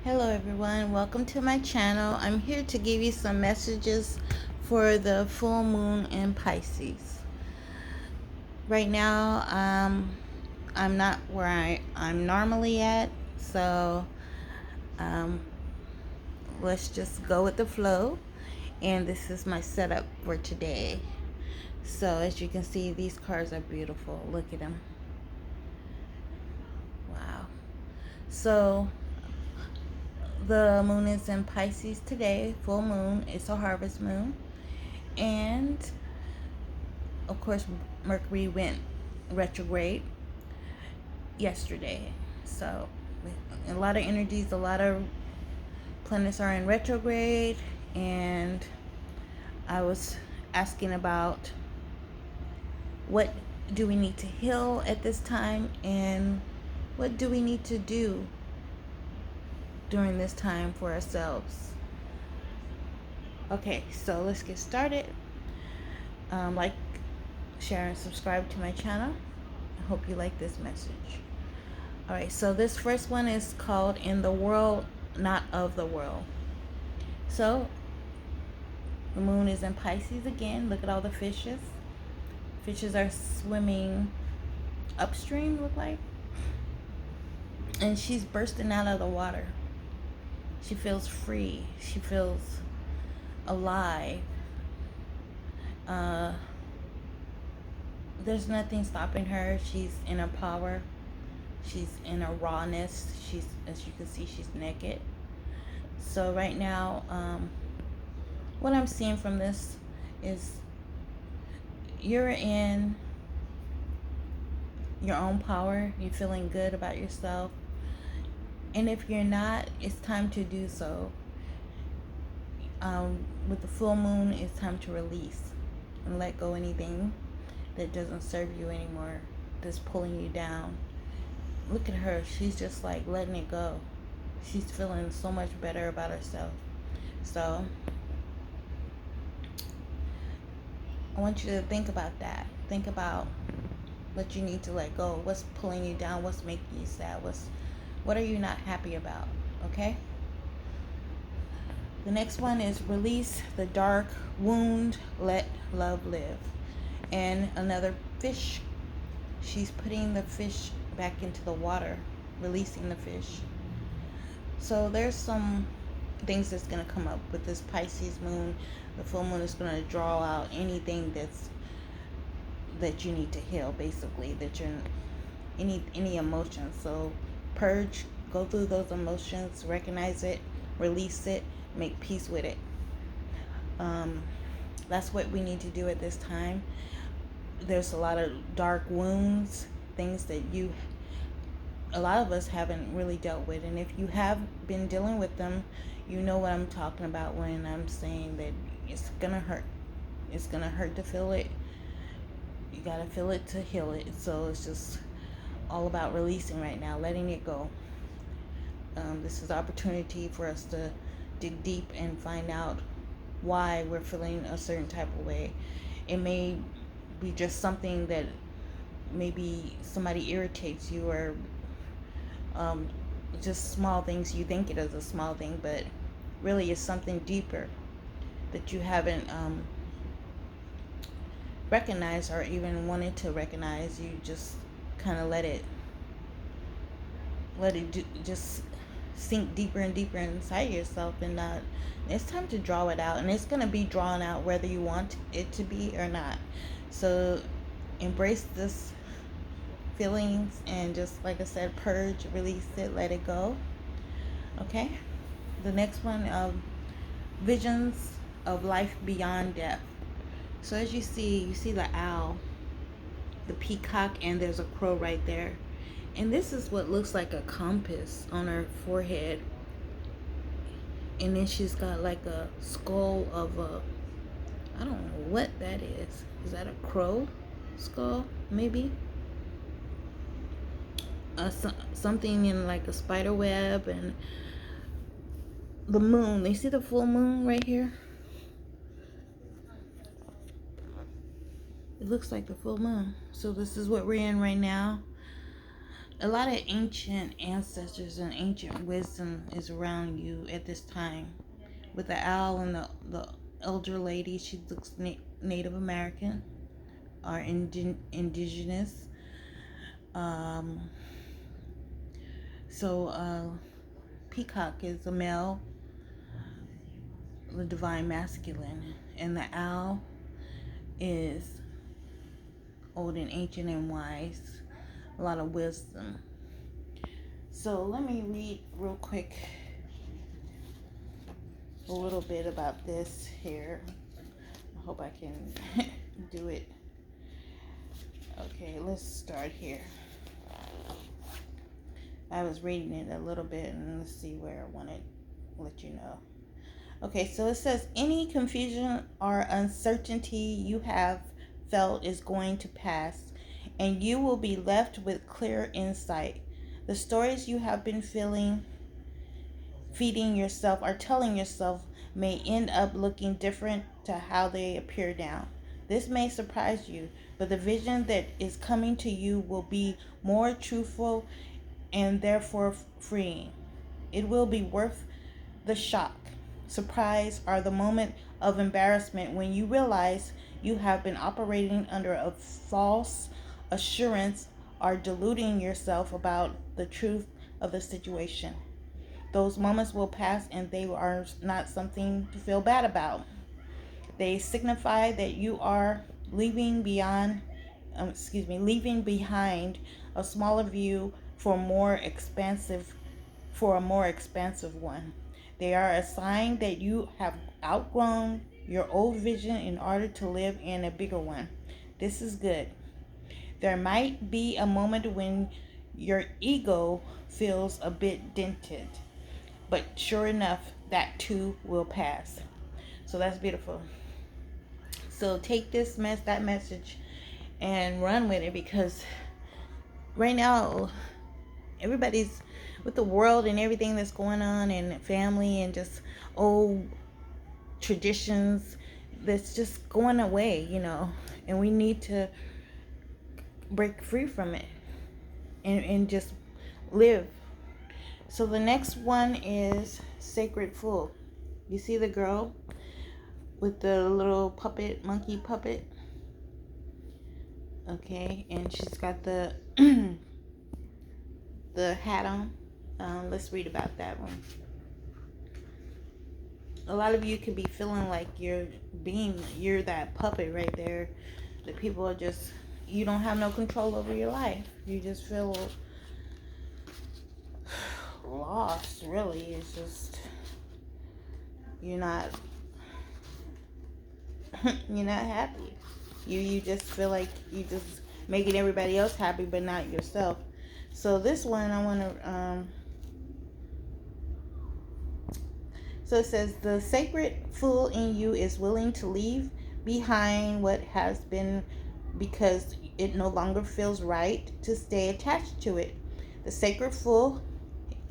Hello everyone, welcome to my channel. I'm here to give you some messages for the full moon in Pisces. Right now, I'm not where I'm normally at, so um, let's just go with the flow. And this is my setup for today. So as you can see, these cards are beautiful. Look at them. Wow. So the moon is in Pisces today, full moon. It's a harvest moon. And of course, Mercury went retrograde yesterday. So a lot of energies, a lot of planets are in retrograde. And I was asking about what do we need to heal at this time, and what do we need to do during this time for ourselves. Okay, so let's get started. Like, share, and subscribe to my channel. I hope you like this message. Alright, so this first one is called In the World, Not of the World. So, the moon is in Pisces again. Look at all the fishes. Fishes are swimming upstream, look like. And she's bursting out of the water. She feels free. She feels alive. There's nothing stopping her. She's in her power. She's in her rawness. She's, as you can see, she's naked. So right now, what I'm seeing from this is you're in your own power. You're feeling good about yourself. And if you're not, it's time to do so. With the full moon, it's time to release and let go anything that doesn't serve you anymore, that's pulling you down. Look at her. She's just like letting it go. She's feeling so much better about herself. So I want you to think about that. Think about what you need to let go. What's pulling you down? What's making you sad? What are you not happy about? Okay? The next one is release the dark wound, let love live. And another fish. She's putting the fish back into the water, releasing the fish. So there's some things that's going to come up with this Pisces moon. The full moon is going to draw out anything that you need to heal, basically, that you're any emotions. So purge, go through those emotions, recognize it, release it, make peace with it. That's what we need to do at this time. There's a lot of dark wounds, things that a lot of us haven't really dealt with. And if you have been dealing with them, you know what I'm talking about when I'm saying that it's gonna hurt. It's gonna hurt to feel it. You gotta feel it to heal it. So it's just all about releasing right now, letting it go. This is opportunity for us to dig deep and find out why we're feeling a certain type of way. It may be just something that maybe somebody irritates you, or just small things. You think it is a small thing, but really it's something deeper that you haven't recognized or even wanted to recognize. You just kind of let it just sink deeper and deeper inside yourself, and it's time to draw it out, and it's going to be drawn out whether you want it to be or not. So embrace this feelings, and just like I said, purge, release it, let it go. Okay, the next one, visions of life beyond death. So as you see the owl, the peacock, and there's a crow right there. And this is what looks like a compass on her forehead. And then she's got like a skull of I don't know what that is. Is that a crow skull? Maybe. Something in like a spider web, and the moon. You see the full moon right here? It looks like the full moon. So this is what we're in right now. A lot of ancient ancestors and ancient wisdom is around you at this time. With the owl and the elder lady, she looks Native American or indigenous. Um, so peacock is a male, the divine masculine, and the owl is old and ancient and wise, a lot of wisdom. So let me read real quick a little bit about this here. I hope I can do it. Okay, let's start here. I was reading it a little bit, and let's see where I want to let you know. Okay, so it says any confusion or uncertainty you have felt is going to pass, and you will be left with clear insight. The stories you have been feeding yourself or telling yourself may end up looking different to how they appear now. This may surprise you, but the vision that is coming to you will be more truthful and therefore freeing. It will be worth the shock, surprise, or the moment of embarrassment when you realize you have been operating under a false assurance or deluding yourself about the truth of the situation. Those moments will pass and they are not something to feel bad about. They signify that you are leaving leaving behind a smaller view for a more expansive one. They are a sign that you have outgrown your old vision in order to live in a bigger one. This is good. There might be a moment when your ego feels a bit dented, but sure enough, that too will pass. So that's beautiful. So take that message and run with it, because right now everybody's with the world and everything that's going on and family and just old traditions that's just going away, and we need to break free from it and just live. So the next one is Sacred Fool. You see the girl with the little monkey puppet? Okay, and she's got the the hat on. Let's read about that one. A lot of you could be feeling like you're that puppet right there. That people are just, you don't have no control over your life. You just feel lost, really. It's just, you're not happy. You just feel like you just making everybody else happy but not yourself. So this one I want to so it says the sacred fool in you is willing to leave behind what has been because it no longer feels right to stay attached to it. The sacred fool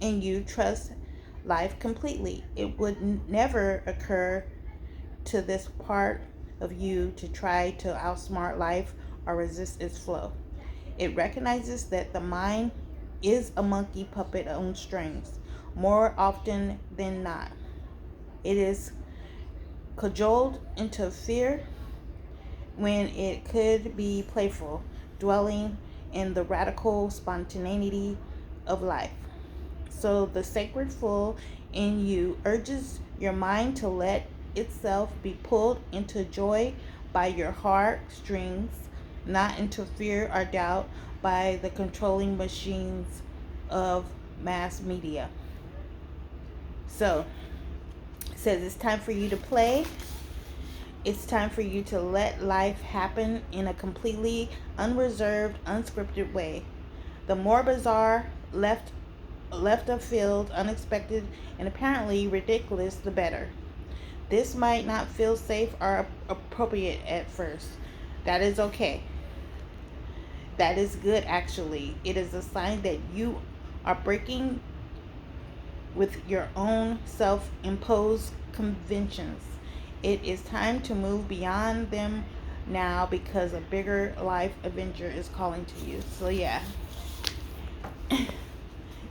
in you trusts life completely. It would never occur to this part of you to try to outsmart life or resist its flow. It recognizes that the mind is a monkey puppet on strings more often than not. It is cajoled into fear when it could be playful, dwelling in the radical spontaneity of life. So the sacred fool in you urges your mind to let itself be pulled into joy by your heartstrings, not into fear or doubt by the controlling machines of mass media. So it says it's time for you to play. It's time for you to let life happen in a completely unreserved, unscripted way. The more bizarre, left of field, unexpected, and apparently ridiculous, the better. This might not feel safe or appropriate at first. That is okay. That is good, actually. It is a sign that you are breaking with your own self-imposed conventions. It is time to move beyond them now because a bigger life adventure is calling to you. So yeah,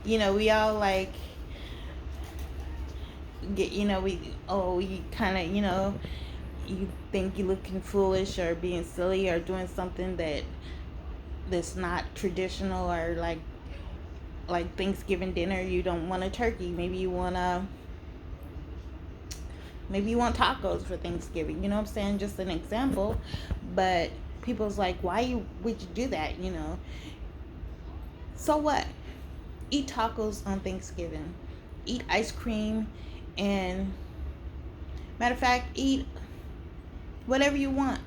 We all like get, you kind of, you think you're looking foolish or being silly or doing something that's not traditional, or like Thanksgiving dinner, you don't want a turkey. Maybe you want tacos for Thanksgiving. You know what I'm saying? Just an example. But people's like, would you do that? So what? Eat tacos on Thanksgiving. Eat ice cream, and matter of fact, eat whatever you want,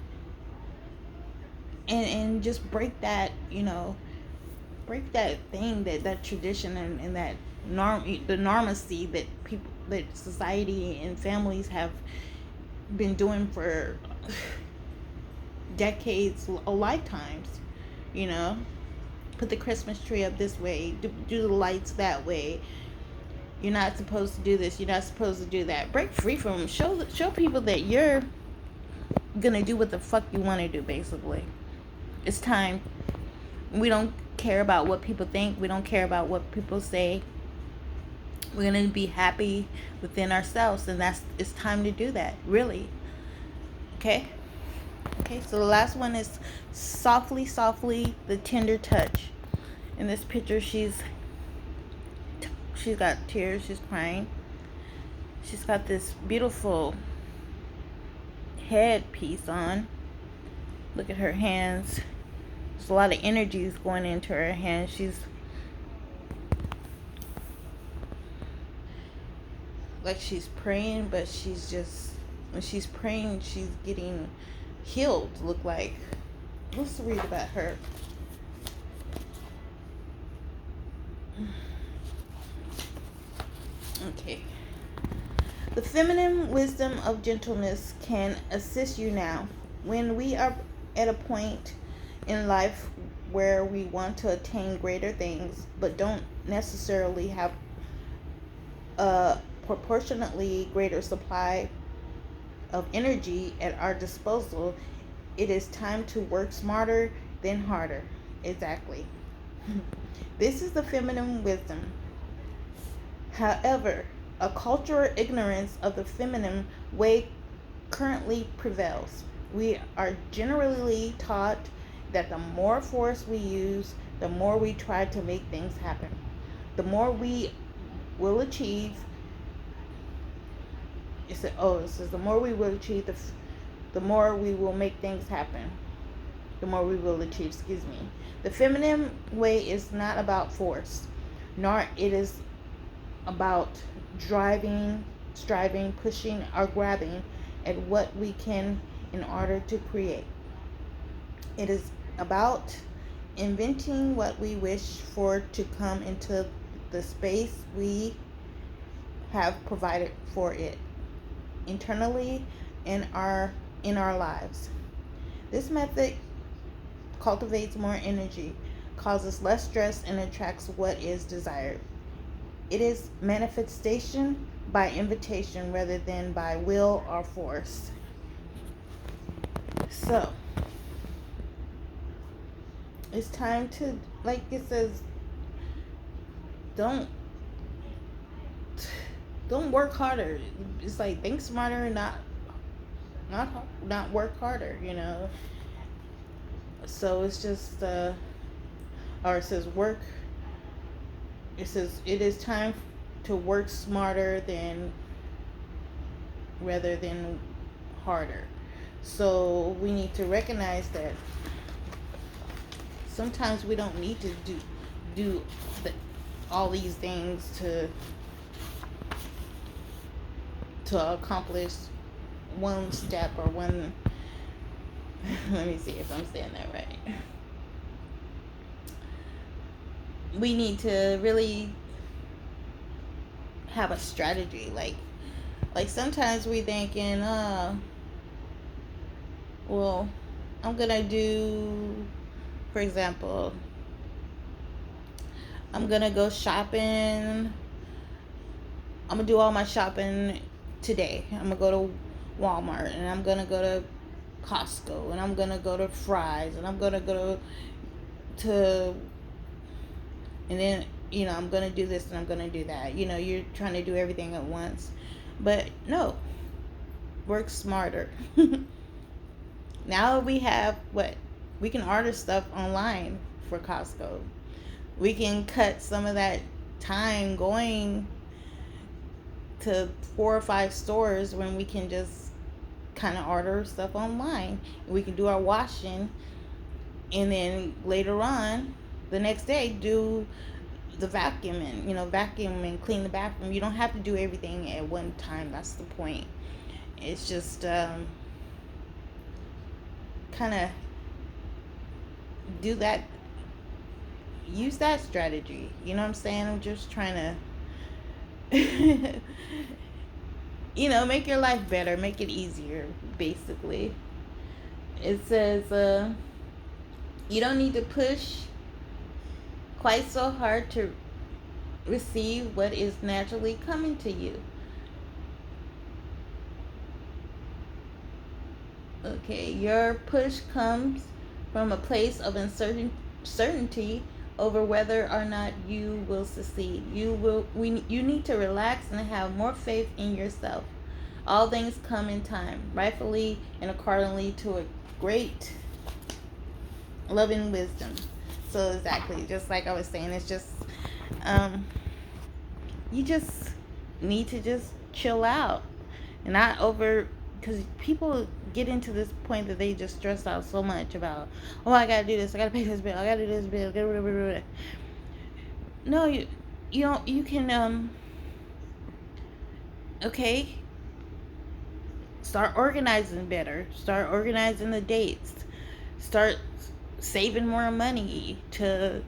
and just break that thing, that tradition, and that the normacy that people, that society and families have been doing for decades or lifetimes. you know Put the Christmas tree up this way, do the lights that way. You're not supposed to do this, you're not supposed to do that. Break free from them. Show people that you're gonna do what the fuck you want to do. Basically, it's time. We don't care about what people think, we don't care about what people say. We're gonna be happy within ourselves, and it's time to do that, really. Okay, so the last one is softly, softly, the tender touch. In this picture, she's got tears, she's crying. She's got this beautiful headpiece on. Look at her hands. There's a lot of energies going into her hands. She's like she's praying, but when she's praying, she's getting healed. Look like. Let's read about her. Okay. The feminine wisdom of gentleness can assist you now. When we are at a point in life where we want to attain greater things, but don't necessarily have a proportionately greater supply of energy at our disposal, it is time to work smarter than harder. Exactly. This is the feminine wisdom. However, a cultural ignorance of the feminine way currently prevails. We are generally taught that the more force we use, the more we try to make things happen. The more we will achieve. It says the more we will achieve, the more we will make things happen. The more we will achieve. Excuse me. The feminine way is not about force, nor it is about driving, striving, pushing, or grabbing at what we can in order to create. It is about inventing what we wish for to come into the space we have provided for it, internally in our lives. This method cultivates more energy, causes less stress, and attracts what is desired. It is manifestation by invitation rather than by will or force. So, it's time to, like it says, don't work harder. It's like, think smarter and not work harder. So it's just or it says work. It says it is time to work smarter rather than harder. So we need to recognize that sometimes we don't need to do all these things to accomplish one step or one. Let me see if I'm saying that right. We need to really have a strategy. Like sometimes we thinking, well, I'm gonna do, for example, I'm gonna go shopping. I'm gonna do all my shopping today. I'm gonna go to Walmart, and I'm gonna go to Costco, and I'm gonna go to Fry's, and I'm gonna go to and then I'm gonna do this and I'm gonna do that. You're trying to do everything at once, but no, work smarter. Now we have what we can order stuff online for Costco. We can cut some of that time going to 4 or 5 stores when we can just kind of order stuff online. We can do our washing, and then later on the next day do the vacuuming, vacuum and clean the bathroom. You don't have to do everything at one time. That's the point. It's just kind of do that, use that strategy. You know what I'm saying? I'm just trying to make your life better, make it easier, basically. It says you don't need to push quite so hard to receive what is naturally coming to you. Okay, your push comes from a place of uncertainty over whether or not you will succeed. You need to relax and have more faith in yourself. All things come in time, rightfully and accordingly to a great loving wisdom. So exactly, just like I was saying, it's just you just need to just chill out and not over, because people get into this point that they just stress out so much about, oh, I gotta do this, I gotta pay this bill, I gotta do this bill, no, you don't. You can okay, start organizing better, start organizing the dates, start saving more money to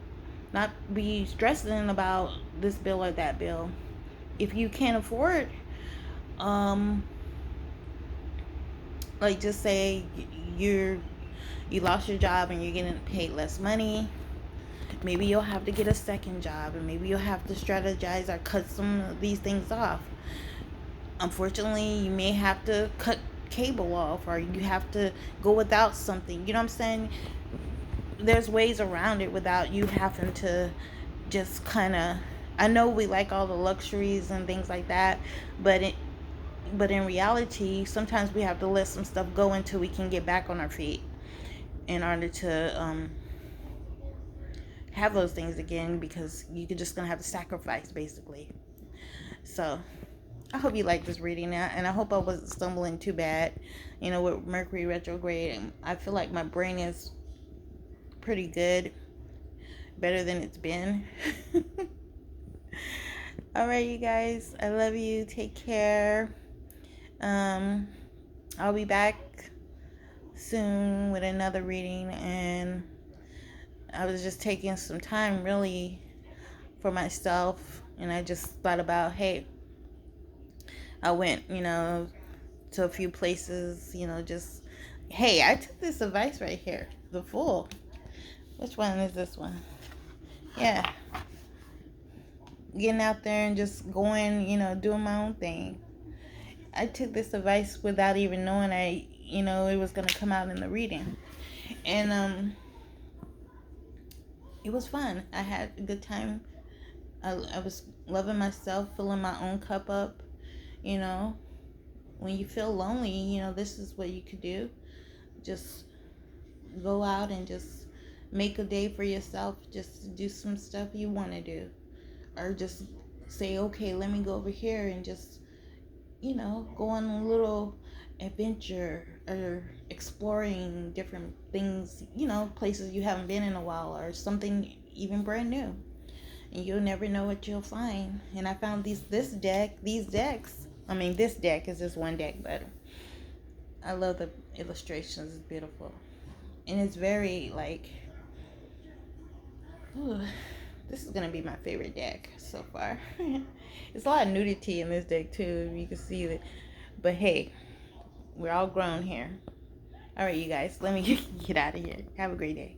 not be stressing about this bill or that bill. If you can't afford, like, just say you lost your job and you're getting paid less money, maybe you'll have to get a second job, and maybe you'll have to strategize or cut some of these things off. Unfortunately, you may have to cut cable off, or you have to go without something. You know what I'm saying? There's ways around it without you having to just kind of, I know we like all the luxuries and things like that, but in reality, sometimes we have to let some stuff go until we can get back on our feet in order to have those things again, because you're just gonna have to sacrifice, basically. So I hope you like this reading, and I hope I wasn't stumbling too bad. With Mercury retrograde, I feel like my brain is pretty good, better than it's been. All right, you guys, I love you. Take care. I'll be back soon with another reading, and I was just taking some time really for myself, and I just thought about, hey, I went, to a few places, just, hey, I took this advice right here, the Fool. Which one is this one? Yeah. Getting out there and just going, doing my own thing. I took this advice without even knowing it was going to come out in the reading. And it was fun. I had a good time. I was loving myself, filling my own cup up. When you feel lonely, this is what you could do. Just go out and just make a day for yourself. Just do some stuff you want to do. Or just say, okay, let me go over here and just, go on a little adventure, or exploring different things, places you haven't been in a while, or something even brand new. And you'll never know what you'll find. And I found these deck is just one deck, but I love the illustrations. It's beautiful. And it's very, like, ooh, this is going to be my favorite deck so far. It's a lot of nudity in this deck, too, if you can see it. But hey, we're all grown here. All right, you guys, let me get out of here. Have a great day.